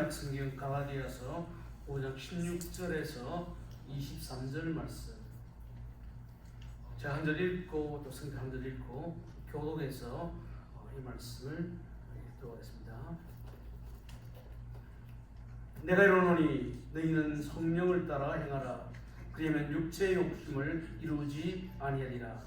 성경 갈라디아서 5장 16절에서 23절 말씀. 제가 한 절 읽고 또 성경 한 절 읽고 교독해서 이 말씀을 읽도록 하겠습니다. 내가 이르노니 너희는 성령을 따라 행하라. 그러면 육체의 욕심을 이루지 아니하리라.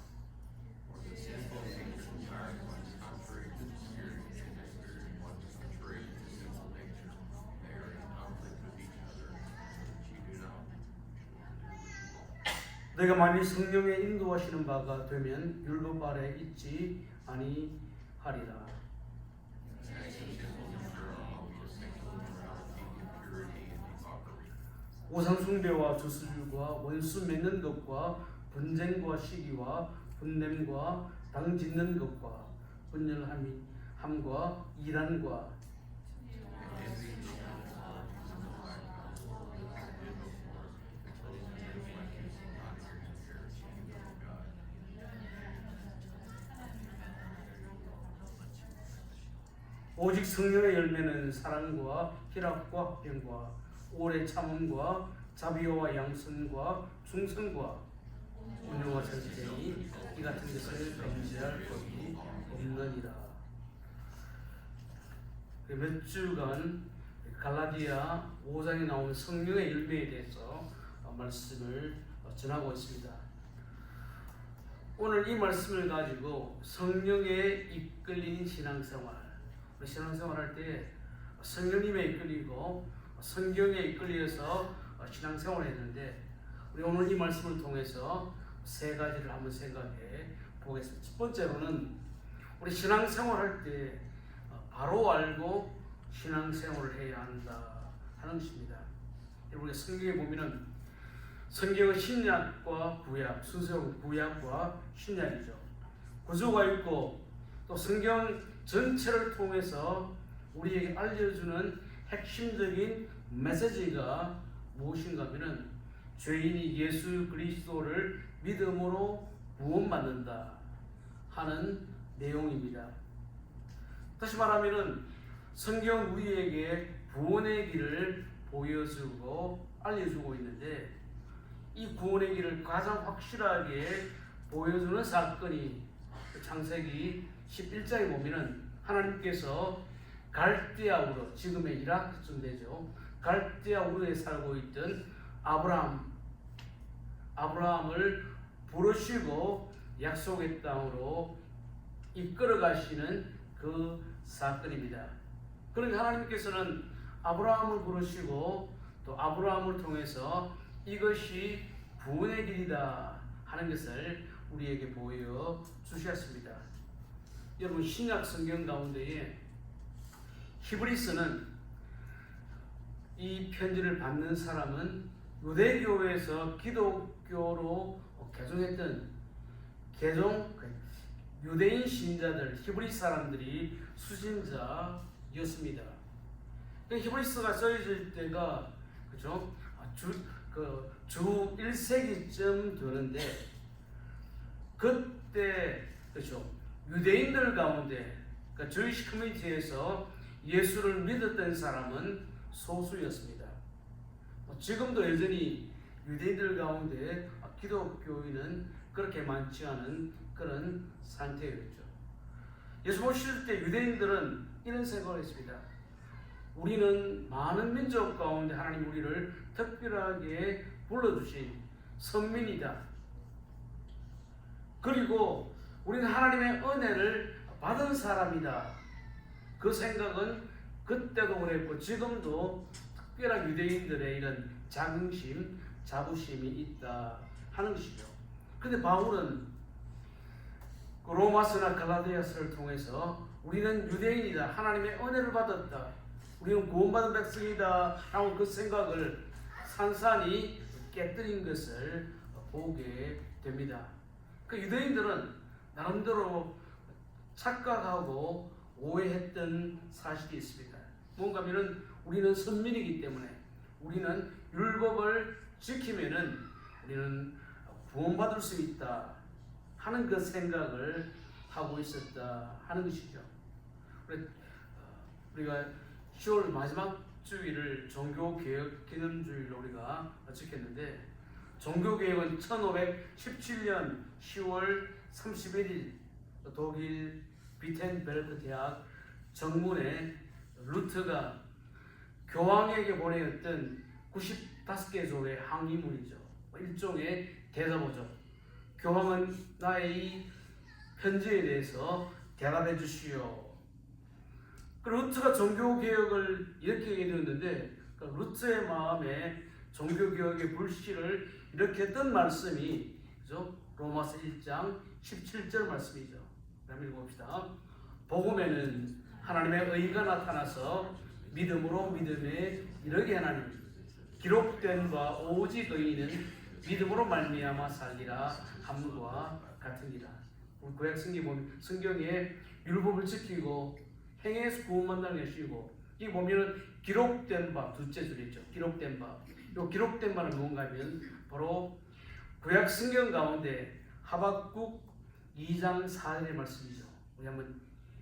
너희가 만일 성령의 인도하시는 바가 되면 율법 아래 있지 아니하리라. 우상숭배와 주술과 원수 맺는 것과 분쟁과 시기와 분냄과 당 짓는 것과 분열함과 이란과 오직 성령의 열매는 사랑과 희락과 화평과 오래 참음과 자비와 양선과 충성과 온유와 절제니 이 같은 것을 금지할 법이 없느니라. 몇 주간 갈라디아 5장에 나오는 성령의 열매에 대해서 말씀을 전하고 있습니다. 오늘 이 말씀을 가지고 성령에 이끌린 신앙생활, 신앙생활할 때 성령님에 이끌리고 성경에 이끌려서 신앙생활을 했는데, 우리 오늘 이 말씀을 통해서 세 가지를 한번 생각해 보겠습니다. 첫 번째로는 우리 신앙생활할 때 바로 알고 신앙생활을 해야 한다 하는 것입니다. 우리가 성경에 보면은 성경은 신약과 구약, 순서로 구약과 신약이죠. 구조가 있고 또 성경 전체를 통해서 우리에게 알려주는 핵심적인 메시지가 무엇인가 하면은 죄인이 예수 그리스도를 믿음으로 구원받는다 하는 내용입니다. 다시 말하면은 성경 우리에게 구원의 길을 보여주고 알려주고 있는데, 이 구원의 길을 가장 확실하게 보여주는 사건이 창세기 11장에 보면은 하나님께서 갈대아우르, 지금의 이라크쯤 되죠, 갈대아우르에 살고 있던 아브라함을 부르시고 약속의 땅으로 이끌어 가시는 그 사건입니다. 그러니까 하나님께서는 아브라함을 부르시고 또 아브라함을 통해서 이것이 구원의 길이다 하는 것을 우리에게 보여 주셨습니다. 여러분, 신약 성경 가운데에 히브리서는 이 편지를 받는 사람은 유대교에서 기독교로 개종했던 유대인 신자들, 히브리 사람들이 수신자였습니다. 히브리서가 써질 때가 그죠? 주 1세기쯤 되는데, 그때 그죠? 유대인들 가운데, 그러니까 주이시 커뮤니티에서 예수를 믿었던 사람은 소수였습니다. 지금도 여전히 유대인들 가운데 기독교인은 그렇게 많지 않은 그런 상태였죠. 예수 보실 때 유대인들은 이런 생각을 했습니다. 우리는 많은 민족 가운데 하나님 우리를 특별하게 불러주신 선민이다. 그리고 우리는 하나님의 은혜를 받은 사람이다. 그 생각은 그때도 그랬고 지금도 특별한 유대인들의 이런 자긍심, 자부심이 있다 하는 것이죠. 그런데 바울은 로마서나 갈라디아서를 통해서 우리는 유대인이다, 하나님의 은혜를 받았다, 우리는 구원받은 백성이다 하고 그 생각을 산산이 깨뜨린 것을 보게 됩니다. 그 유대인들은 나름대로 착각하고 오해했던 사실이 있습니다. 뭔가 하면은 우리는 선민이기 때문에, 우리는 율법을 지키면은 우리는 구원받을 수 있다 하는 그 생각을 하고 있었다 하는 것이죠. 우리가 10월 마지막 주일을 종교개혁 기념주일로 우리가 지켰는데, 종교개혁은 1517년 10월 31일 독일 비텐베르크 대학 정문에 루트가 교황에게 보내었던 95개 조의 항의문이죠. 일종의 대자보죠. 교황은 나의 이 편지에 대해서 대답해 주시오. 루트가 종교개혁을 일으키게 되었는데, 루트의 마음에 종교개혁의 불씨를 일으켰던 말씀이, 그죠? 로마서 1장 17절 말씀이죠. 한번 읽어봅시다. 복음에는 하나님의 의가 나타나서 믿음으로 믿음에 이르게 하나니, 기록된 바 오직 의인은 믿음으로 말미암아 살리라 함과 같으니라. 우리 구약 성경에 율법을 지키고 행해서 구원받는 것이고, 이 보면은 기록된 바, 둘째 줄이죠. 기록된 바. 이 기록된 바는 무엇인가 하면 바로 구약 성경 가운데 하박국 2장 4절의 말씀이죠. 우리 한번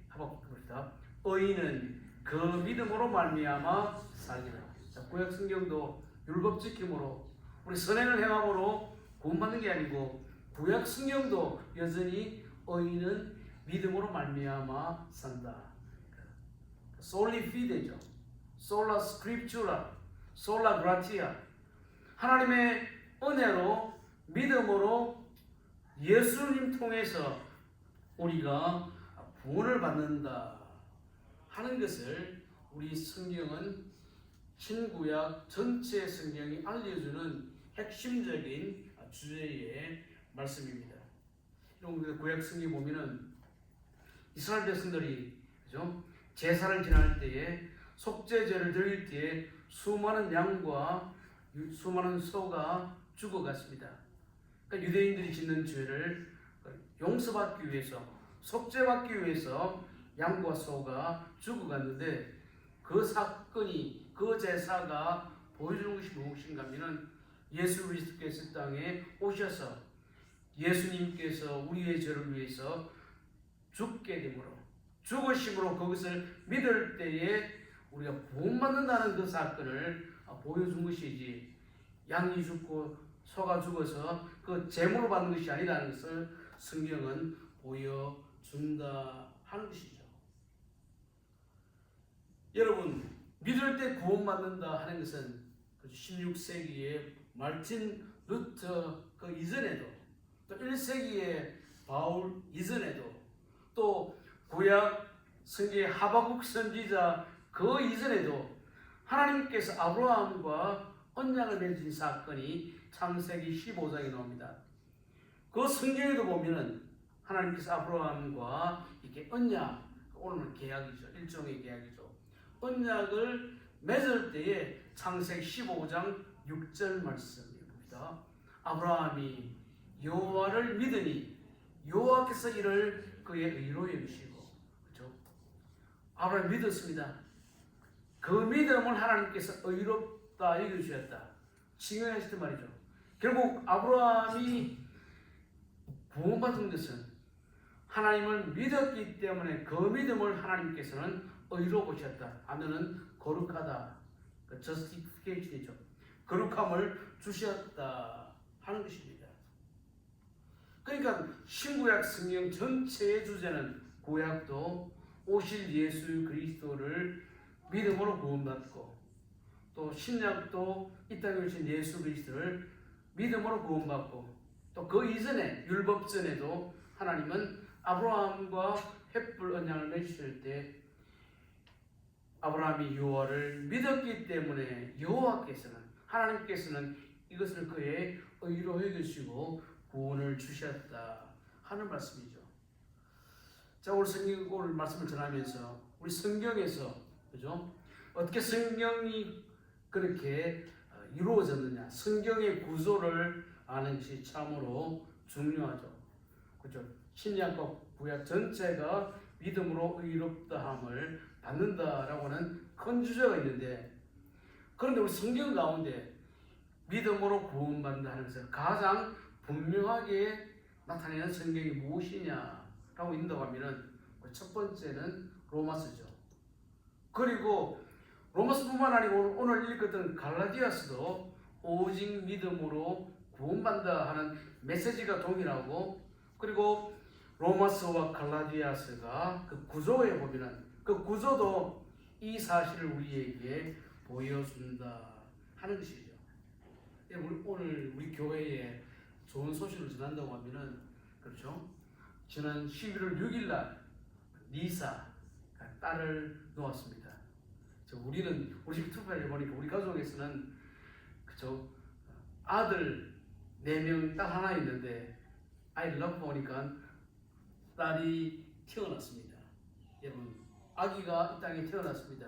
하박국 봅시다. 의인은 그 믿음으로 말미암아 살리라. 자, 구약 성경도 율법 지킴으로, 우리 선행을 행함으로 구원받는 게 아니고, 구약 성경도 여전히 의인은 믿음으로 말미암아 산다. 솔리 피데죠. 솔라 스크립추라, 솔라 그라티아. 하나님의 은혜로 믿음으로 예수님 통해서 우리가 구원을 받는다 하는 것을 우리 성경은 신구약 전체 성경이 알려주는 핵심적인 주제의 말씀입니다. 여러분, 구약 성경 보면은 이스라엘 백성들이, 그죠? 제사를 지낼 때에, 속죄제를 드릴 때에 수많은 양과 수많은 소가 죽어갔습니다. 그러니까 유대인들이 짓는 죄를 용서받기 위해서, 속죄받기 위해서 양과 소가 죽어갔는데, 그 사건이, 그 제사가 보여주는 것이 무엇인가 하면은 예수 그리스도께서 땅에 오셔서 예수님께서 우리의 죄를 위해서 죽게 되므로, 죽으심으로 그것을 믿을 때에 우리가 구원받는다는 그 사건을 보여준 것이지, 양이 죽고 소가 죽어서 그 제물을 받는 것이 아니라는 것을 성경은 보여준다 하는 것이죠. 여러분, 믿을 때 구원받는다 하는 것은 16세기의 마르틴 루터 그 이전에도, 또 1세기의 바울 이전에도, 또 구약 성경의 하박국 선지자 그 이전에도 하나님께서 아브라함과 언약을 맺은 사건이 창세기 15장에 나옵니다. 그 성경에도 보면은 하나님께서 아브라함과 이렇게 언약, 오늘은 계약이죠. 일종의 계약이죠. 언약을 맺을 때에 창세기 15장 6절 말씀입니다. 아브라함이 여호와를 믿으니 여호와께서 이를 그의 의로 여기시고, 그렇죠? 아브라함이 믿었습니다. 그 믿음을 하나님께서 의롭다 여겨주셨다, 칭송하셨단 말이죠. 결국 아브라함이 구원받은 것은 하나님을 믿었기 때문에 그 믿음을 하나님께서는 의로 보셨다 하면은 거룩하다, 그 justification이죠. 거룩함을 주셨다 하는 것입니다. 그러니까 신구약 성경 전체의 주제는, 구약도 오실 예수 그리스도를 믿음으로 구원받고, 또 신약도 이 땅에 오신 예수 그리스도를 믿음으로 구원받고, 또 그 이전에 율법 전에도 하나님은 아브라함과 횃불 언약을 맺으실 때 아브라함이 여호와를 믿었기 때문에 여호와께서는, 하나님께서는 이것을 그의 의로 여기시고 구원을 주셨다 하는 말씀이죠. 자, 오늘 말씀을 전하면서 우리 성경에서, 그죠? 어떻게 성경이 그렇게 이루어졌느냐, 성경의 구조를 아는 것이 참으로 중요하죠. 그죠? 신약과 구약 전체가 믿음으로 의롭다함을 받는다라고 하는 큰 주제가 있는데, 그런데 우리 성경 가운데 믿음으로 구원받는다 하는 것을 가장 분명하게 나타내는 성경이 무엇이냐라고 있는다고 하면은, 첫 번째는 로마서죠. 그리고 로마서뿐만 아니고 오늘 읽었던 갈라디아서도 오직 믿음으로 구원받는다 하는 메시지가 동일하고, 그리고 로마서와 갈라디아서가 그 구조에 보면은 그 구조도 이 사실을 우리에게 보여준다 하는 것이죠. 오늘 우리 교회에 좋은 소식을 전한다고 하면은, 그렇죠? 지난 11월 6일 날 리사 딸을 놓았습니다. 우리는 우리 집 투표해 보니까 우리 가족에서는, 그렇죠, 아들 4명 딸 하나 있는데 아이를 낳고 보니까 딸이 태어났습니다. 여러분, 아기가 이 땅에 태어났습니다.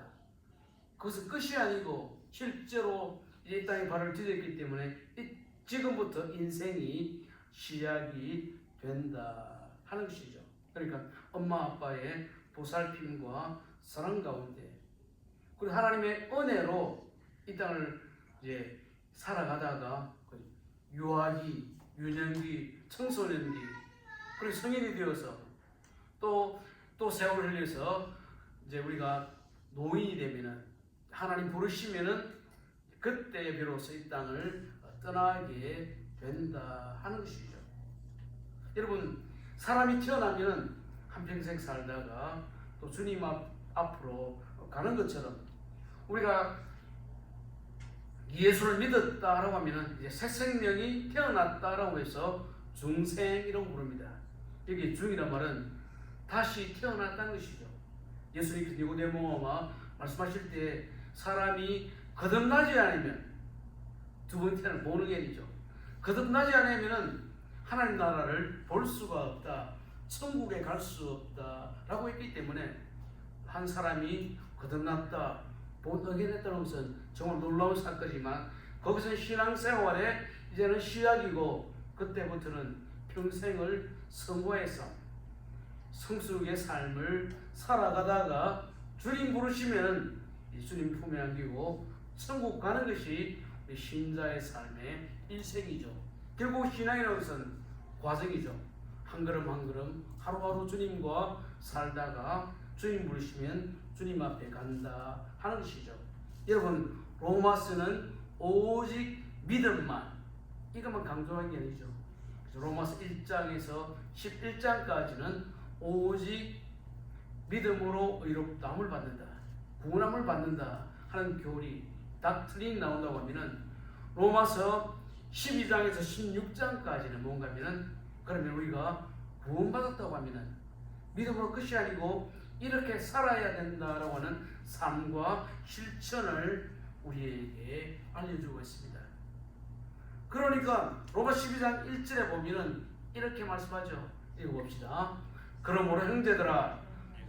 그것은 끝이 아니고 실제로 이 땅에 발을 디뎠기 때문에 지금부터 인생이 시작이 된다 하는 것이죠. 그러니까 엄마 아빠의 보살핌과 사랑 가운데, 그리고 하나님의 은혜로 이 땅을 이제 살아가다가 유아기, 유년기, 청소년기, 그리고 성인이 되어서 또 세월을 흘려서 이제 우리가 노인이 되면은, 하나님 부르시면은 그때 비로소 이 땅을 떠나게 된다 하는 것이죠. 여러분, 사람이 태어나면은 한평생 살다가 또 주님 앞으로 가는 것처럼, 우리가 예수를 믿었다라고 하면은 이제 새 생명이 태어났다라고 해서 중생이라고 부릅니다. 여기 중이란 말은 다시 태어났다는 것이죠. 예수님께서 니고데모가 말씀하실 때 사람이 거듭나지 않으면 두 번 태어나는 모능견이죠. 거듭나지 않으면은 하나님 나라를 볼 수가 없다, 천국에 갈 수 없다라고 했기 때문에 한 사람이 거듭났다, 본 어게냈다는 것은 정말 놀라운 사건이지만 거기서 신앙생활에 이제는 시작이고, 그때부터는 평생을 성화의 삶, 성숙의 삶을 살아가다가 주님 부르시면 주님 품에 안기고 천국 가는 것이 우리 신자의 삶의 일생이죠. 결국 신앙이라는 것은 과정이죠. 한 걸음 한 걸음 하루하루 주님과 살다가 주님 부르시면 주님 앞에 간다 하는 것이죠. 여러분, 로마서는 오직 믿음만, 이것만 강조한 게 아니죠. 로마서 1장에서 11장까지는 오직 믿음으로 의롭다함을 받는다, 구원함을 받는다 하는 교리, 닥트린이 나온다고 하면은, 로마서 12장에서 16장까지는 뭔가 하면은, 그러면 우리가 구원받았다고 하면은 믿음으로 끝이 아니고 이렇게 살아야 된다라고 하는 삶과 실천을 우리에게 알려주고 있습니다. 그러니까 로마 12장 1절에 보면은 이렇게 말씀하죠. 읽어봅시다. 그러므로 형제들아,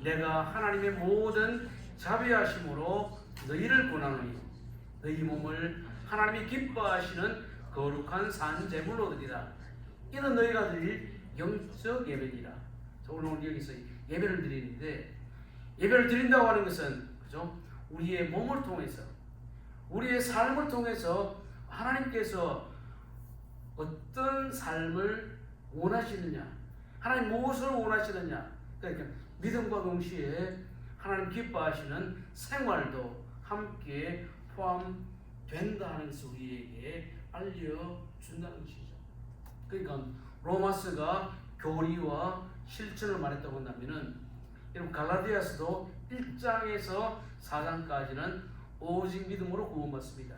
내가 하나님의 모든 자비하심으로 너희를 권하노니 너희 몸을 하나님이 기뻐하시는 거룩한 산 제물로 드리라. 이는 너희가 드릴 영적 예배니라. 오늘 여기서 예배를 드리는데, 예배를 드린다고 하는 것은, 그죠? 우리의 몸을 통해서, 우리의 삶을 통해서 하나님께서 어떤 삶을 원하시느냐, 하나님 무엇을 원하시느냐, 그러니까 믿음과 동시에 하나님 기뻐하시는 생활도 함께 포함된다 하는 것을 우리에게 알려준다는 것이죠. 그러니까 로마서가 교리와 실천을 말했다고 한다면은, 여러분 갈라디아서도 1장에서 4장까지는 오직 믿음으로 구원받습니다.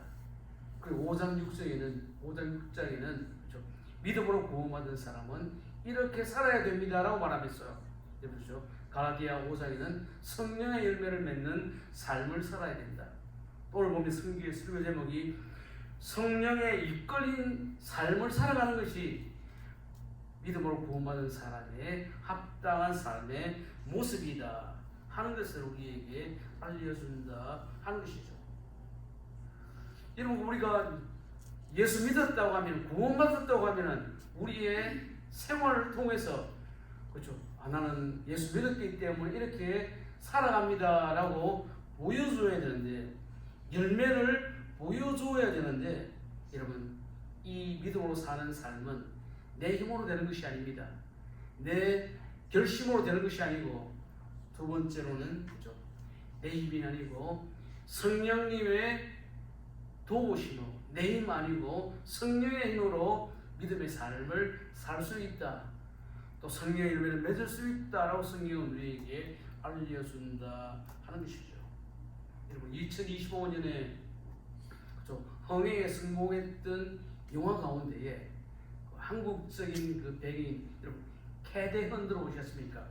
그리고 5장 6장에는 그렇죠? 믿음으로 구원받은 사람은 이렇게 살아야 됩니다라고 말하면서, 그렇죠? 갈라디아 5장에는 성령의 열매를 맺는 삶을 살아야 된다. 오늘 보면 설교 제목이 성령에 이끌린 삶을 살아가는 것이 믿음으로 구원받은 사람의 합당한 삶의 모습이다 하는 것을 우리에게 알려준다 하는 것이죠. 여러분, 우리가 예수 믿었다고 하면, 구원받았다고 하면 우리의 생활을 통해서, 그렇죠? 나는 예수 믿었기 때문에 이렇게 살아갑니다 라고 보여줘야 되는데, 열매를 보여줘야 되는데, 여러분, 이 믿음으로 사는 삶은 내 힘으로 되는 것이 아닙니다. 내 결심으로 되는 것이 아니고, 두 번째로는, 그렇죠? 내 힘이 아니고 성령님의 도우심으로, 내 힘 아니고 성령의 힘으로 믿음의 삶을 살 수 있다. 또 성령의 열매를 맺을 수 있다라고 성경은 우리에게 알려준다 하는 것이죠. 여러분 2025년에 흥행에 성공했던 영화 가운데에 한국적인 그 배경인 여러분 캐대헌 들어보셨습니까?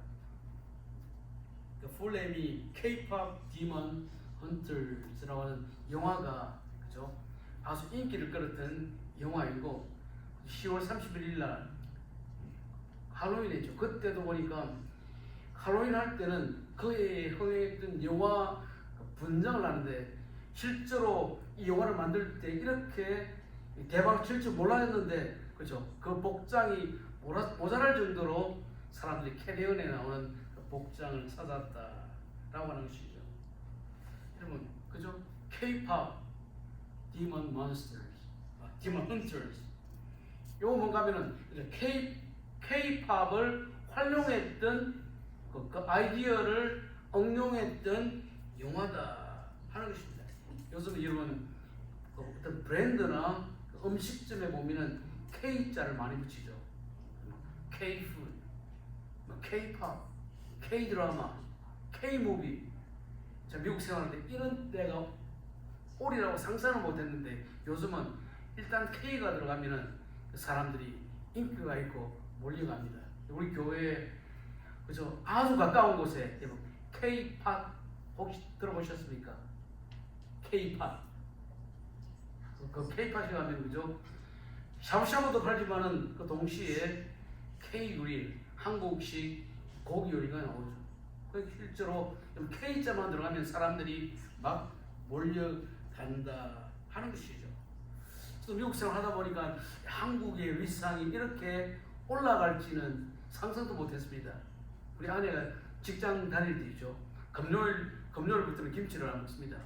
그 풀네임이 K-pop Demon Hunters라고 하는 영화가 그죠? 아주 인기를 끌었던 영화이고 10월 31일 날 할로윈이죠. 그때도 보니까 할로윈 할 때는 그에 흥행했던 영화 분장을 하는데 실제로 이 영화를 만들 때 이렇게 대박 칠 줄 몰랐는데 그죠? 그 복장이 모자랄 정도로 사람들이 캐리언에 나오는 그 복장을 찾았다라고 하는 것이죠. 여러분 그죠? K-pop Demon Monsters, Demon Hunters. 요거 뭔가 하면은 K-팝을 활용했던 그 아이디어를 응용했던 영화다 하는 것입니다. 요즘 여러분 어떤 브랜드나 음식점에 보면은 K자를 많이 붙이죠. K-food, K-팝, K-드라마, K-무비. 자, 미국 생활할 때 이런 때가 올이라고 상상을 못했는데 요즘은 일단 K가 들어가면은 사람들이 인기가 있고 몰려갑니다. 우리 교회에 그죠? 아주 가까운 곳에 K-팝 혹시 들어보셨습니까? K-팝. 그 K-팝에 가면 그죠? 샤브샤브도 팔지만은 그 동시에 K-그릴 한국식 고기 요리가 나오죠. 실제로 K자만 들어가면 사람들이 막 몰려간다 하는 것이죠. 또 미국 생활 하다 보니까 한국의 위상이 이렇게 올라갈지는 상상도 못했습니다. 우리 아내가 직장 다닐 때죠. 금요일부터는 김치를 안 먹습니다.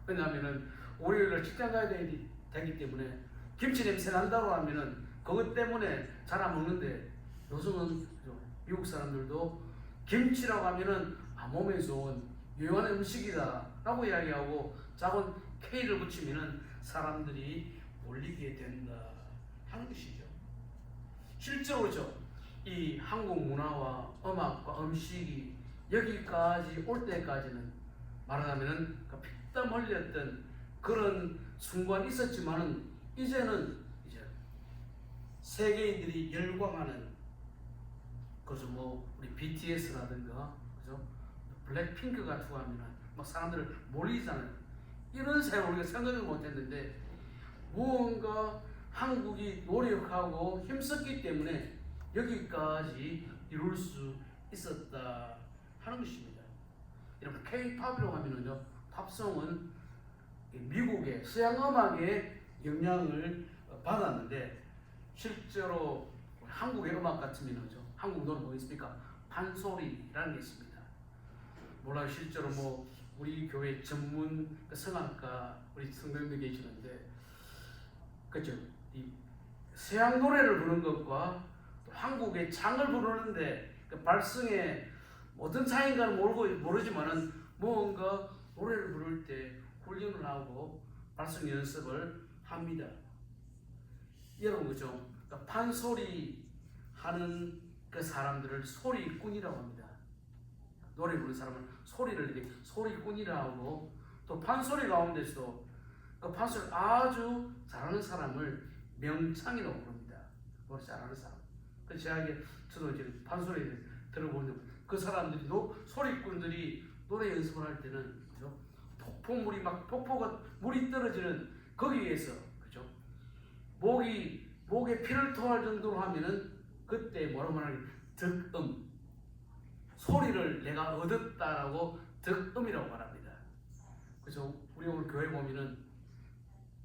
왜냐하면은 월요일날 직장 가야 되기 때문에 김치 냄새 난다고 하면은 그것 때문에 잘 안 먹는데 요즘은 미국 사람들도 김치라고 하면은 몸에 좋은 유용한 음식이다라고 이야기하고 작은 K를 붙이면은 사람들이 몰리게 된다 하는 것이죠. 실제로 그렇죠. 이 한국 문화와 음악과 음식이 여기까지 올 때까지는 말하자면은 피땀 흘렸던 그런 순간이 있었지만은 이제는 이제 세계인들이 열광하는 그죠 뭐 우리 BTS라든가 그죠 블랙핑크 같은 거 하면은 막 사람들 몰리잖아요. 이런 사회를 우리가 생각을 못했는데 무언가 한국이 노력하고 힘썼기 때문에 여기까지 이룰 수 있었다 하는 것입니다. 여러분 K-팝이라고 하면은요, 팝송은 미국의 서양 음악의 영향을 받았는데 실제로 한국의 음악 같으면은요, 한국 노래 뭐겠습니까? 판소리라는 게 있습니다. 몰라요. 실제로 뭐 우리 교회 전문 성악가 우리 성도님들 계시는데 그죠? 이 서양 노래를 부르는 것과 또 한국의 장을 부르는데 그 발성에 어떤 차이인가는 모르지만은 뭔가 노래를 부를 때 훈련을 하고 발성 연습을 합니다. 여러분 그죠? 그러니까 판소리 하는 그 사람들을 소리꾼이라고 합니다. 노래 부르는 사람은 소리를 이렇게 소리꾼이라고 하고 또 판소리 가운데서 그 판소리를 아주 잘하는 사람을 명창이라고 부릅니다. 노래 잘하는 사람. 그래서 저도 이제 판소리 들어보는데 그 사람들이 소리꾼들이 노래 연습을 할 때는 그죠? 폭포물이 막 폭포가 물이 떨어지는 거기에서 그죠? 목에 피를 토할 정도로 하면은 그때 뭐라고 말하냐 득음 소리를 내가 얻었다라고 득음이라고 말합니다. 그래서 우리 오늘 교회 보면은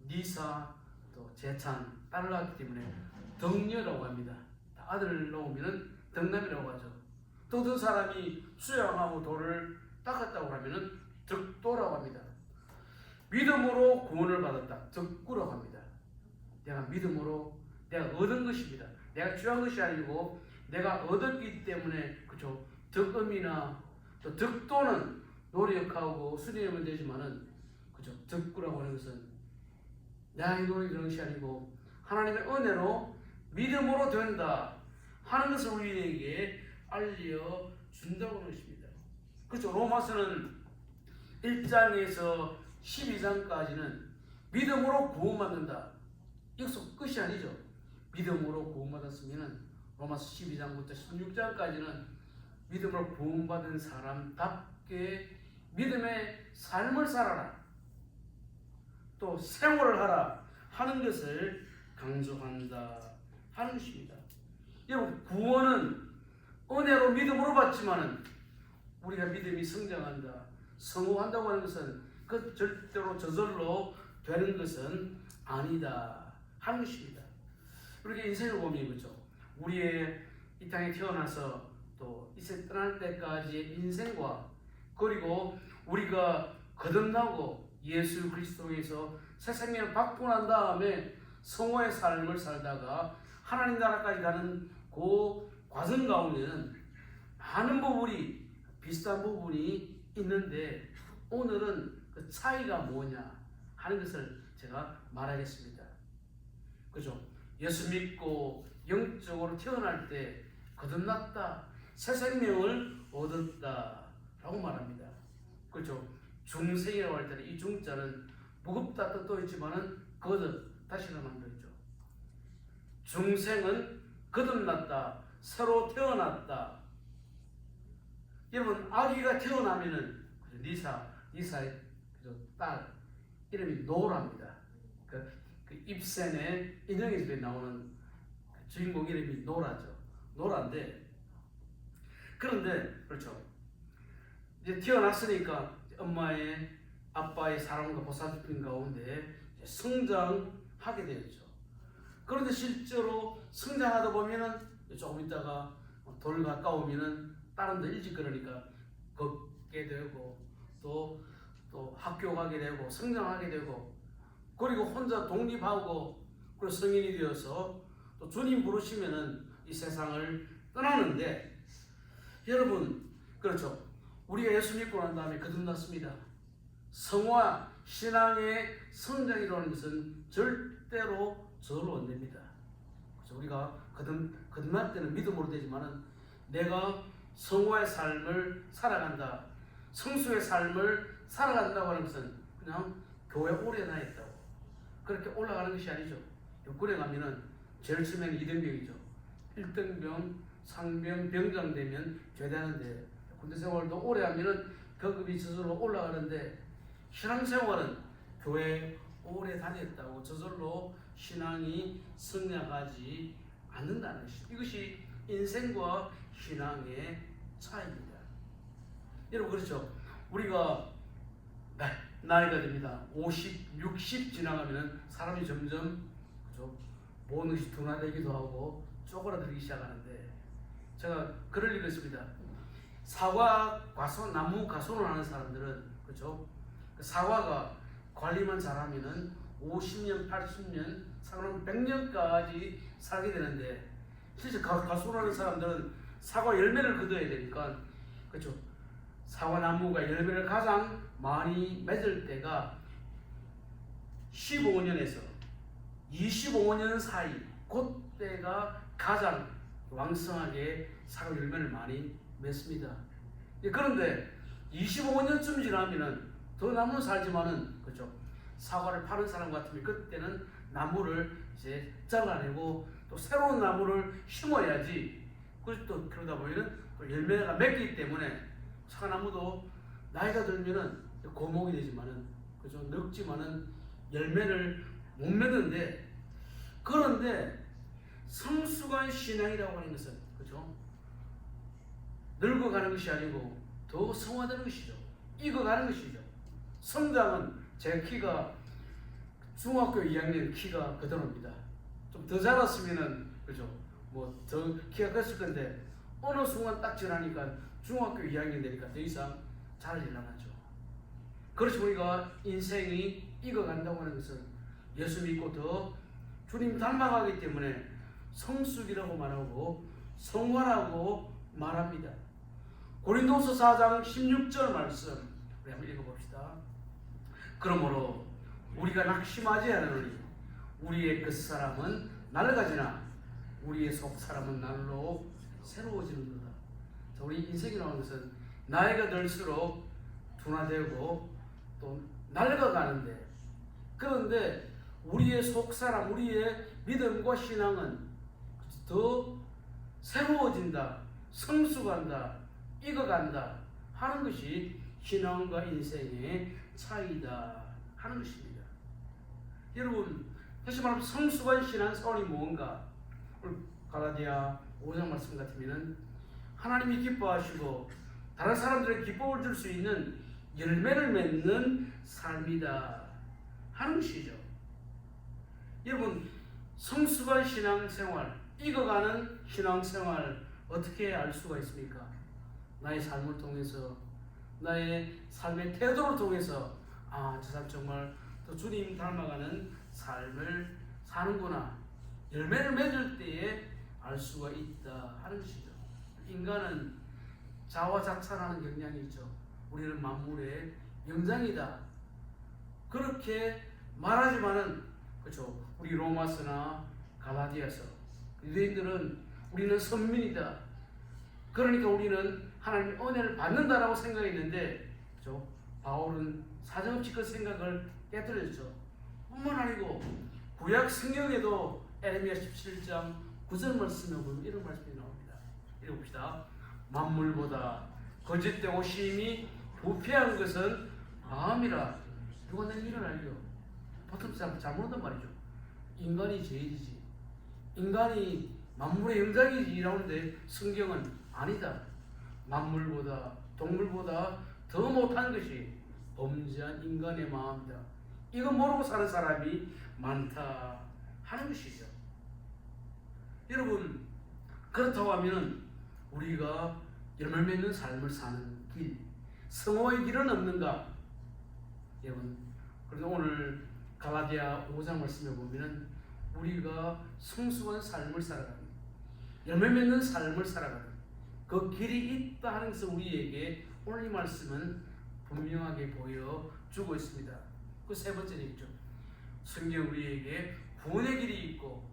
니사 또 재찬 딸을 낳기 때문에 덕녀라고 합니다. 아들을 낳으면은 덕남이라고 하죠. 또 어떤 사람이 수양하고 돌을 닦았다고 하면은 덕도라고 합니다. 믿음으로 구원을 받았다. 덕구라고 합니다. 내가 믿음으로 내가 얻은 것입니다. 내가 취한 것이 아니고 내가 얻었기 때문에 그죠. 덕음이나 또 덕도는 노력하고 수련하면 되지만은 그죠? 덕구라고 하는 것은 나의 노력이 그런 것이 아니고 하나님의 은혜로 믿음으로 된다 하는 것을 우리에게 알려준다고 하는 것입니다. 그렇죠. 로마서는 1장에서 12장까지는 믿음으로 구원받는다. 여기서 끝이 아니죠. 믿음으로 구원받았으면 로마서 12장부터 16장까지는 믿음으로 구원받은 사람답게 믿음의 삶을 살아라. 또 생활을 하라 하는 것을 강조한다 하는 것입니다. 여러분, 구원은 은혜로 믿음으로 받지만은 우리가 믿음이 성장한다, 성공한다고 하는 것은 그 절대로 저절로 되는 것은 아니다 하는 것입니다. 우리가 인생을 보면 그죠. 우리의 이 땅에 태어나서 또 이제 떠날 때까지의 인생과 그리고 우리가 거듭나고 예수 그리스도에서 새 생명을 받고 난 다음에 성화의 삶을 살다가 하나님 나라까지 가는 그 과정 가운데는 많은 부분이 비슷한 부분이 있는데 오늘은 그 차이가 뭐냐 하는 것을 제가 말하겠습니다. 그죠? 예수 믿고 영적으로 태어날 때 거듭났다, 새 생명을 얻었다 라고 말합니다. 그렇죠? 중생이라고 할 때는 이 중자는 무겁다 뜻도 있지만은 거듭, 다시 말하면 있죠. 중생은 거듭났다, 새로 태어났다. 여러분, 아기가 태어나면은 리사의 딸 이름이 노라입니다. 그 입센의 인형의 집에 나오는 그 주인공 이름이 노라죠. 노라인데, 그런데 그렇죠. 이제 태어났으니까 엄마의 아빠의 사랑과 보살핌 가운데 성장하게 되었죠. 그런데 실제로 성장하다 보면은 조금 있다가 돌 가까우면은 다른 데 일찍 그러니까 걷게 되고 또 학교 가게 되고 성장하게 되고 그리고 혼자 독립하고 그리고 성인이 되어서 또 주님 부르시면은 이 세상을 떠나는데 여러분 그렇죠. 우리가 예수 믿고 난 다음에 거듭났습니다. 성화 신앙의 성장이라는 것은 절대로 저절로 안 됩니다. 그래서 우리가 거듭날 때는 믿음으로 되지만은 내가 성화의 삶을 살아간다, 성수의 삶을 살아간다고 하는 것은 그냥 교회 오래 다녔다고 그렇게 올라가는 것이 아니죠. 육군에 가면은 제일 처음에는 2등병이죠. 1등병, 상병, 병장 되면 제대하는데 군대 생활도 오래 하면은 급이 저절로 올라가는데 신앙생활은 교회 오래 다녔다고 저절로 신앙이 성장하지 않는다는 것입니다. 이것이 인생과 신앙의 차이입니다. 여러분 그렇죠. 우리가 나이가 됩니다. 50, 60 지나가면 사람이 점점 그렇죠? 모든 것이 둔화되기도 하고 쪼그라들기 시작하는데 제가 글을 읽었습니다. 사과 과손, 나무 과손을 하는 사람들은 그렇죠? 사과가 관리만 잘하면은 50년, 80년, 사과는 100년까지 살게 되는데 실제 과손하는 사람들은 사과 열매를 거둬야 되니까 그렇죠? 사과나무가 열매를 가장 많이 맺을 때가 15년에서 25년 사이 그때가 가장 왕성하게 사과 열매를 많이 맺습니다. 그런데 25년쯤 지나면은 더 나무는 살지만은 그렇죠. 사과를 파는 사람 같으면 그때는 나무를 이제 잘라내고 또 새로운 나무를 심어야지. 그래서 또 그러다 보면은 또 열매가 맺기 때문에 사과나무도 나이가 들면은 고목이 되지만은 그죠. 늙지만은 열매를 못 맺는데 그런데 성숙한 신앙이라고 하는 것은 그죠. 늙어가는 것이 아니고 더 성화되는 것이죠. 익어가는 것이죠. 성장은 제 키가 중학교 2학년 키가 그대로입니다. 좀 더 자랐으면은 그죠. 뭐 더 키가 컸을 건데 어느 순간 딱 지나니까 중학교 2학년 되니까 더 이상 자라질 않았죠. 그렇지 우리가 인생이 익어간다고 하는 것은 예수 믿고 더 주님 닮아가기 때문에 성숙이라고 말하고 성화라고 말합니다. 고린도서 4장 16절 말씀 우리 한번 읽어봅시다. 그러므로 우리가 낙심하지 않으니 우리의 끝사람은 낡아지나 우리의 속사람은 날로 새로워지는 거다. 우리 인생이라는 것은 나이가 들수록 둔화되고 또 낡아가는데, 그런데 우리의 속사람, 우리의 믿음과 신앙은 더 새로워진다, 성숙한다, 익어간다 하는 것이 신앙과 인생의 차이다 하는 것입니다. 여러분, 다시 말하면 성숙한 신앙생활이 무언가? 오늘 갈라디아 5장 말씀 같으면 하나님이 기뻐하시고 다른 사람들에게 기쁨을 줄 수 있는 열매를 맺는 삶이다 하는 것이죠. 여러분, 성숙한 신앙생활, 익어가는 신앙생활 어떻게 알 수가 있습니까? 나의 삶을 통해서, 나의 삶의 태도를 통해서 저 사람 정말 또 주님 닮아가는 삶을 사는구나, 열매를 맺을 때에 알 수가 있다 하는 것이죠. 인간은 자화자찬하는 경향이 있죠. 우리는 만물의 영장이다, 그렇게 말하지만은, 그렇죠, 우리 로마서나 갈라디아서 유대인들은 우리는 선민이다, 그러니까 우리는 하나님의 은혜를 받는다라고 생각했는데, 그렇죠, 바울은 사정없이 그 생각을 깨뜨렸죠. 뿐만 아니고 구약 성경에도 에레미야 17장 9절 말씀에 보면 이런 말씀이 나옵니다. 읽어봅시다. 만물보다 거짓되고 심히 부패한 것은 마음이라. 누가 내 일을 알려? 보통 잘 모른단 말이죠. 인간이 제일이지, 인간이 만물의 영장이지 이라는데 성경은 아니다. 만물보다, 동물보다 더 못한 것이 범죄한 인간의 마음이다. 이거 모르고 사는 사람이 많다 하는 것이죠. 여러분, 그렇다고 하면 우리가 열매 맺는 삶을 사는 길, 성화의 길은 없는가? 여러분, 그런데 오늘 갈라디아 5장 말씀에 보면은 우리가 성숙한 삶을 살아가는, 열매 맺는 삶을 살아가는 그 길이 있다 하는 것을 우리에게 오늘 이 말씀은 분명하게 보여주고 있습니다. 그 세 번째는 있죠. 성경 우리에게 구원의 길이 있고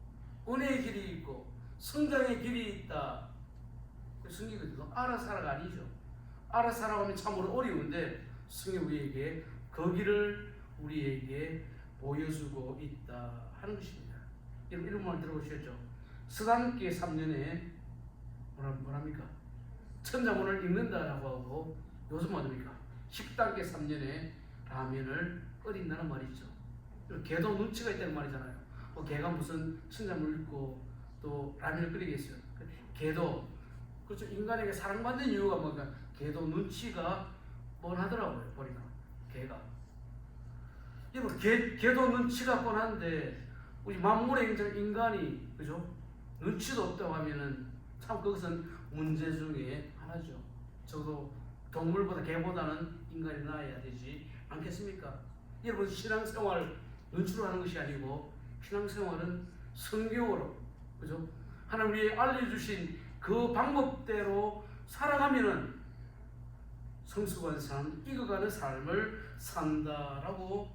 은혜의 길이 있고 성장의 길이 있다. 그 성경은 알아 살아가 아니죠. 알아 살아가면 참으로 어려운데 성경 우리에게 그 길을 우리에게 보여주고 있다 하는 것입니다. 여러분, 이런 말 들어보셨죠? 서당계 3년에 뭐랍니까? 천자문을 읽는다라고 하고, 요즘 뭐합니까? 식당계 3년에 라면을 끓인다는 말이 있죠. 개도 눈치가 있다는 말이잖아요. 개가 무슨 천자문을 읽고 또 라면을 끓이겠어요? 개도, 그렇죠, 인간에게 사랑받는 이유가 뭔가, 개도 눈치가 뻔하더라고요. 보니까 개가, 여러분, 개도 눈치가 뻔한데 우리 만물의 인간이, 그죠, 눈치도 없다고 하면은 참 그것은 문제 중에 하나죠. 적어도 동물보다 개보다는 인간이 나아야 되지 않겠습니까? 여러분, 신앙생활 눈치로 하는 것이 아니고 신앙생활은 성경으로, 그죠, 하나님이 알려주신 그 방법대로 살아가면은 성숙한 삶, 익어가는 삶을 산다라고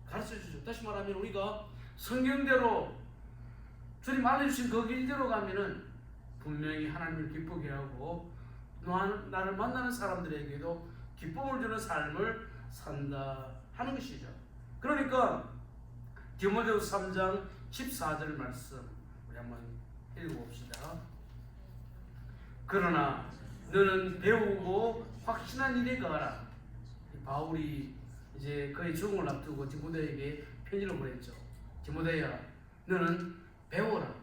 가르쳐주죠. 다시 말하면 우리가 성경대로 주님 알려주신 그 길대로 가면은 분명히 하나님을 기쁘게 하고 나를 만나는 사람들에게도 기쁨을 주는 삶을 산다 하는 것이죠. 그러니까 디모데후서 3장 14절 말씀 우리 한번 읽어봅시다. 그러나 너는 배우고 확신한 일에 가라. 바울이 이제 그의 죽음을 앞두고 디모데에게 편지를 보냈죠. 디모데야, 너는 배워라.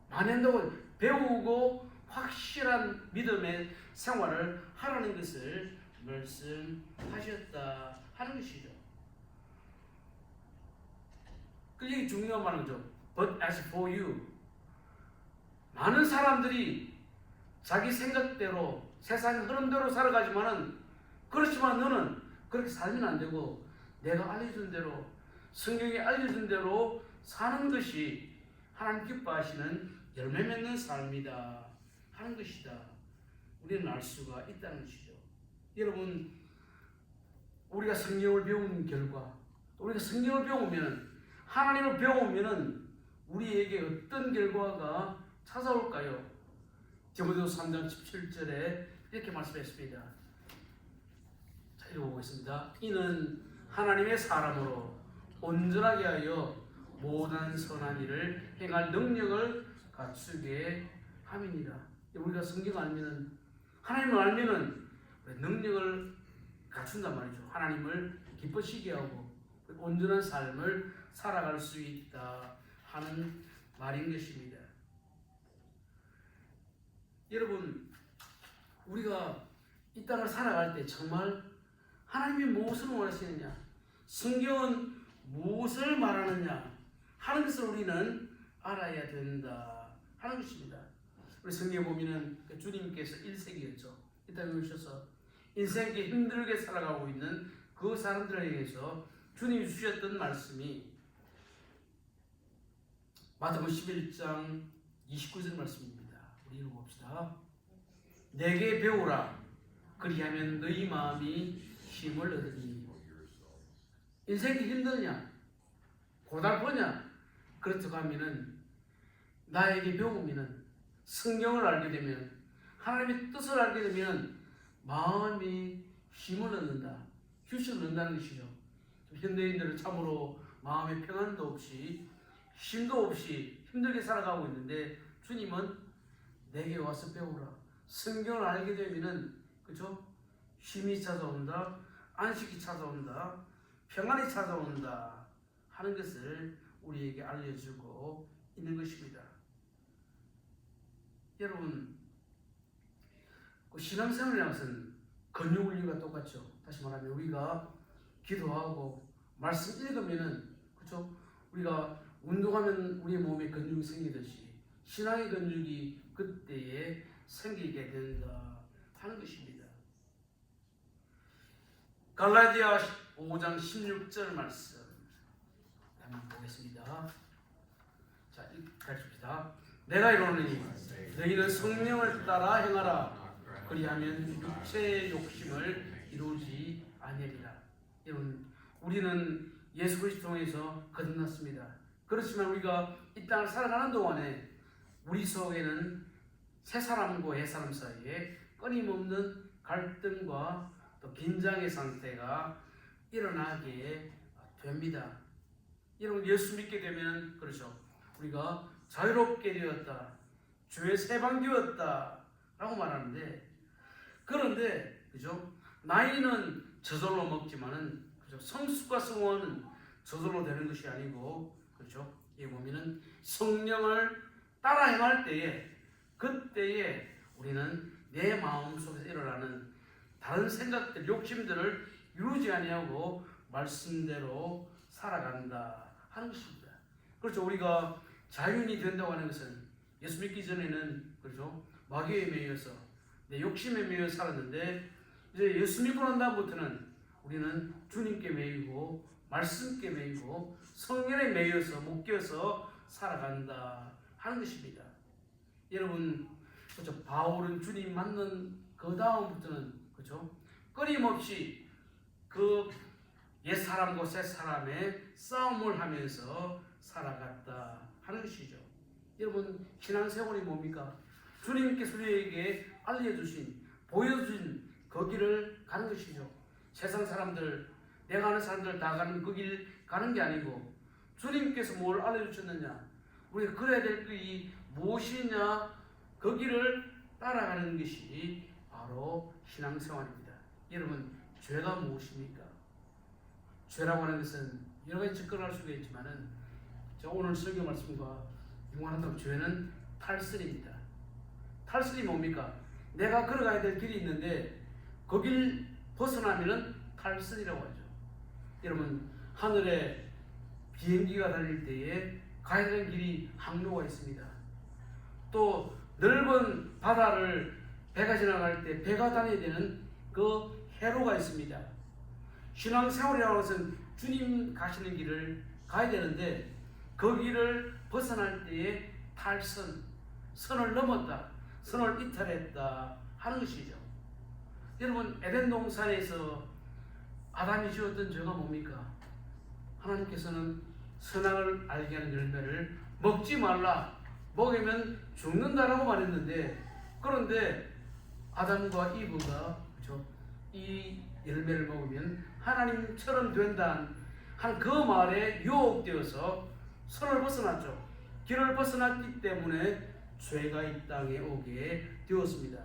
만연다고 배우고 확실한 믿음의 생활을 하라는 것을 말씀하셨다 하는 것이죠. 그게 중요한 말이죠. But as for you, 많은 사람들이 자기 생각대로 세상 흐름대로 살아가지만은, 그렇지만 너는 그렇게 살면 안 되고 내가 알려준 대로, 성경이 알려준 대로 사는 것이 하나님 기뻐하시는 열매 맺는 삶이다 하는 것이다. 우리는 알 수가 있다는 것이죠. 여러분, 우리가 성경을 배운 결과, 우리가 성경을 배우면, 하나님을 배우면 우리에게 어떤 결과가 찾아올까요? 디모데후서 3장 17절에 이렇게 말씀했습니다. 자, 읽어보겠습니다. 이는 하나님의 사람으로 온전하게 하여 모든 선한 일을 행할 능력을 갖추게 함이니라. 우리가 성경을 알면은, 하나님을 알면은 능력을 갖춘단 말이죠. 하나님을 기쁘시게 하고 온전한 삶을 살아갈 수 있다 하는 말인 것입니다. 여러분, 우리가 이 땅을 살아갈 때 정말 하나님이 무엇을 원하시느냐, 성경은 무엇을 말하느냐 하는 것을 우리는 알아야 된다 하는 것입니다. 우리 성경에 보면은 주님께서 1세기였죠. 이 땅에 오셔서 인생에 힘들게 살아가고 있는 그 사람들에게서 주님이 주셨던 말씀이 마태복음 11장 29절 말씀입니다. 우리 읽어봅시다. 내게 배우라. 그리하면 너희 마음이 힘을 얻으니. 인생이 힘드냐? 고달프냐? 그렇다고 하면은 나에게 배우면은, 성경을 알게 되면, 하나님의 뜻을 알게 되면 마음이 힘을 얻는다, 휴식을 얻는다는 것이죠. 현대인들은 참으로 마음의 평안도 없이 힘도 없이 힘들게 살아가고 있는데, 주님은 내게 와서 배우라. 성경을 알게 되면은, 그죠? 힘이 찾아온다, 안식이 찾아온다, 평안이 찾아온다 하는 것을 우리에게 알려주고 있는 것입니다. 여러분, 그 신앙생활이라는 것은 근육훈련과 똑같죠. 다시 말하면 우리가 기도하고 말씀 읽으면은, 그렇죠? 우리가 운동하면 우리 몸에 근육이 생기듯이 신앙의 근육이 그때에 생기게 된다 하는 것입니다. 갈라디아 5장 16절 말씀 한번 보겠습니다. 자, 가르칩시다. 내가 이르노니 너희는 성령을 따라 행하라. 그리하면 육체의 욕심을 이루지 아니하리라. 여러분, 우리는 예수 그리스도 통해서 거듭났습니다. 그렇지만 우리가 이 땅을 살아가는 동안에 우리 속에는 새 사람과 옛 사람 사이에 끊임없는 갈등과 또 긴장의 상태가 일어나게 됩니다. 여러분, 예수 믿게 되면, 그렇죠, 우리가 자유롭게 되었다, 죄의 해방되었다 라고 말하는데, 그런데 그죠, 나이는 저절로 먹지만은, 그죠, 성숙과 성원은 저절로 되는 것이 아니고, 그렇죠, 이 보면은 성령을 따라 행할 때에, 그때에 우리는 내 마음 속에서 일어나는 다른 생각들, 욕심들을 이루지 아니하고 말씀대로 살아간다 하는 것입니다. 그렇죠. 우리가 자유인이 된다고 하는 것은, 예수 믿기 전에는, 그렇죠, 마귀에 매여서 내 욕심에 매여 살았는데, 이제 예수 믿고 난 다음부터는 우리는 주님께 매이고 말씀께 매이고 성령에 매여서 묶여서 살아간다 하는 것입니다. 여러분, 그렇죠, 바울은 주님 만난 그 다음부터는, 그렇죠, 끊임없이 그 옛 사람과 새 사람의 싸움을 하면서 살아갔다 하는 것이죠. 여러분, 신앙생활이 뭡니까? 주님께서 우리에게 알려주신, 보여주신 그 길을 가는 것이죠. 세상 사람들, 내가 아는 사람들 다 가는 그 길 가는 게 아니고, 주님께서 뭘 알려주셨느냐, 우리가 그래야 될 길이 무엇이냐, 그 길을 따라가는 것이 바로 신앙생활입니다. 여러분, 죄가 무엇입니까? 죄라고 하는 것은 여러 가지 접근할 수가 있지만은, 제가 오늘 설교 말씀과 융합한다면 죄는 탈선입니다. 탈선이 뭡니까? 내가 걸어가야 될 길이 있는데 그 길 벗어나면은 탈선이라고 하죠. 여러분, 하늘에 비행기가 달릴 때에 가야 되는 길이 항로가 있습니다. 또 넓은 바다를 배가 지나갈 때 배가 다녀야 되는 그 해로가 있습니다. 신앙생활이라고 하는 것은 주님 가시는 길을 가야 되는데, 그 길을 벗어날 때에 탈선, 선을 넘었다, 선을 이탈했다 하는 것이죠. 여러분, 에덴 동산에서 아담이 지었던 죄가 뭡니까? 하나님께서는 선악을 알게 하는 열매를 먹지 말라, 먹으면 죽는다라고 말했는데, 그런데 아담과 이브가 그렇죠? 이 열매를 먹으면 하나님처럼 된다 한 그 말에 유혹되어서 선을 벗어났죠. 길을 벗어났기 때문에 죄가 이 땅에 오게 되었습니다.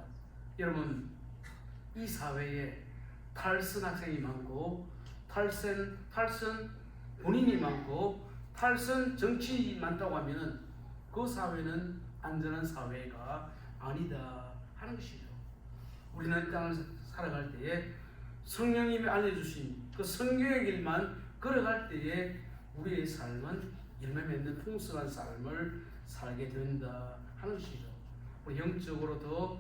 여러분, 이 사회에 탈선 학생이 많고 탈선 본인이 많고 탈선 정치인이 많다고 하면은 그 사회는 안전한 사회가 아니다 하는 것이죠. 우리는 이 땅을 살아갈 때에 성령님이 알려주신 그 성경의 길만 걸어갈 때에 우리의 삶은 열매 맺는 풍성한 삶을 살게 된다 하는 것이죠. 우리 영적으로 더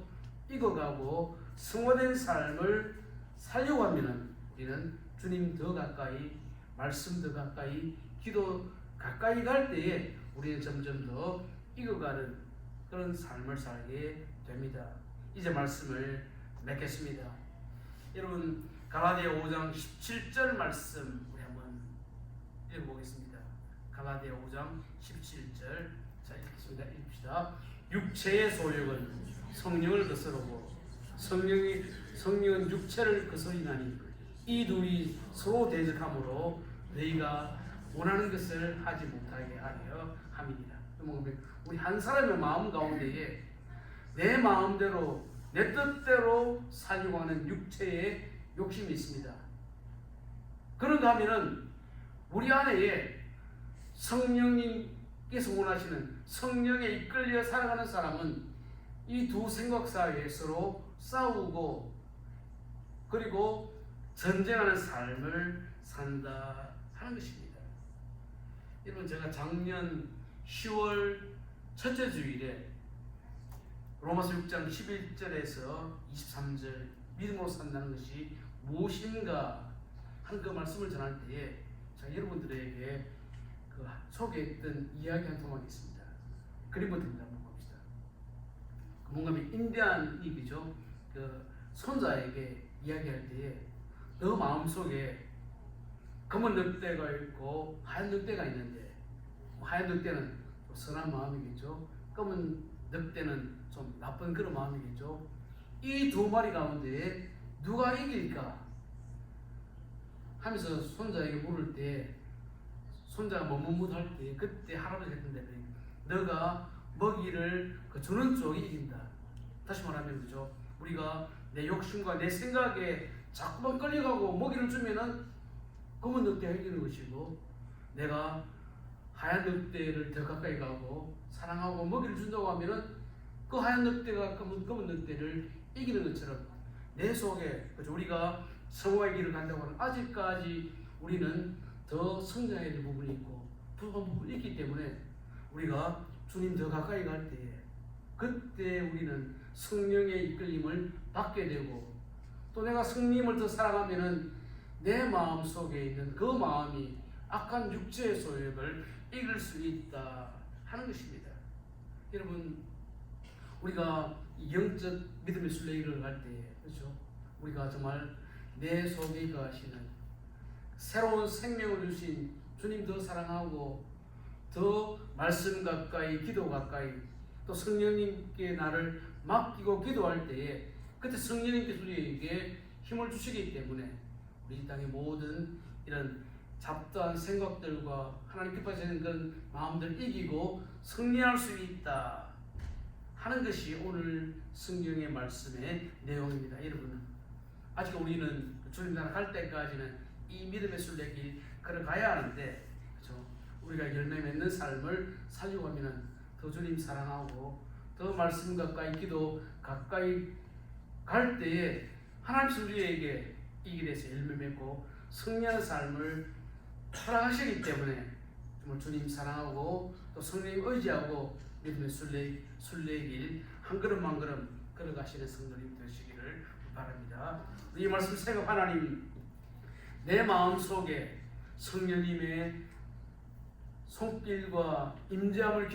익어가고 성화된 삶을 살려고 하면은 우리는 주님 더 가까이, 말씀 더 가까이, 기도 가까이 갈 때에 우리는 점점 더 익어가는 그런 삶을 살게 됩니다. 이제 말씀을 맺겠습니다. 여러분, 갈라디아 5장 17절 말씀 우리 한번 읽어보겠습니다. 갈라디아 5장 17절, 자 읽겠습니다. 읽읍시다. 육체의 소욕은 성령을 거스르고 성령은 육체를 거스리나니 이 둘이 서로 대적하므로 너희가 원하는 것을 하지 못하게 하려 함이니라. 우리 한 사람의 마음 가운데에 내 마음대로 내 뜻대로 살려고 하는 육체의 욕심이 있습니다. 그런가 하면은 우리 안에 성령님께서 원하시는 성령에 이끌려 살아가는 사람은 이 두 생각 사이에 서로 싸우고 그리고 전쟁하는 삶을 산다 하는 것입니다. 여러분, 제가 작년 10월 첫째 주일에 로마서 6장 11절에서 23절 믿음으로 산다는 것이 무엇인가 한 그 말씀을 전할 때에 제가 여러분들에게 그 소개했던 이야기 한 토막이 있습니다. 그림부터 한번 봅시다. 뭔가 인디안이죠. 그 손자에게 이야기할 때에 너 마음속에 검은 늑대가 있고 하얀 늑대가 있는데, 하얀 늑대는 선한 마음이겠죠. 검은 늑대는 좀 나쁜 그런 마음이겠죠. 이 두 마리 가운데 누가 이길까 하면서 손자에게 물을 때, 손자가 머뭇할 때 그때 할아버지가 했던데, 너가 먹이를 주는 쪽이 이긴다. 다시 말하면 그죠, 우리가 내 욕심과 내 생각에 자꾸만 끌려가고 먹이를 주면은 검은 늑대가 이기는 것이고, 내가 하얀 늑대를 더 가까이 가고 사랑하고 먹이를 준다고 하면은 그 하얀 늑대가 검은 늑대를 이기는 것처럼 내 속에, 그죠, 우리가 성화의 길을 간다고 하는 아직까지 우리는 더 성장해야 될 부분이 있고 부족한 부분이 있기 때문에 우리가 주님 더 가까이 갈 때에 그때 우리는 성령의 이끌림을 받게 되고, 또 내가 성령을 더 사랑하면은 내 마음 속에 있는 그 마음이 악한 육체의 소욕을 이길 수 있다 하는 것입니다. 여러분, 우리가 영적 믿음의 순례길을 갈 때에, 그렇죠, 우리가 정말 내 속에 거하시는 새로운 생명을 주신 주님 더 사랑하고 더 말씀 가까이, 기도 가까이, 또 성령님께 나를 맡기고 기도할 때에 그때 성령님께서 우리에게 힘을 주시기 때문에 우리 이 땅의 모든 이런 잡다한 생각들과 하나님 기뻐하시는 그런 마음들을 이기고 승리할 수 있다 하는 것이 오늘 성경의 말씀의 내용입니다. 여러분, 아직 우리는 주님 나라 갈 때까지는 이 믿음의 순례길 걸어가야 하는데, 그렇죠? 우리가 열매 맺는 삶을 살려고 하면은 더 주님 사랑하고 더 말씀 가까이, 기도 가까이 갈 때에 하나님 우리에게 이 길에서 열매 맺고 승리하는 삶을 살아가시기 때문에 정말 주님 사랑하고 또 성령님 의지하고 믿음의 순례길 한 걸음 한 걸음 걸어가시는 성도님 되시기를 바랍니다. 이 말씀 생각, 하나님 내 마음속에 성령님의 손길과 임재함을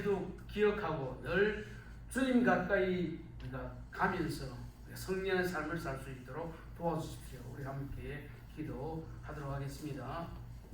기억하고 늘 주님 가까이 우리가 가면서 승리하는 삶을 살 수 있도록 도와주십시오. 우리 함께 기도하도록 하겠습니다.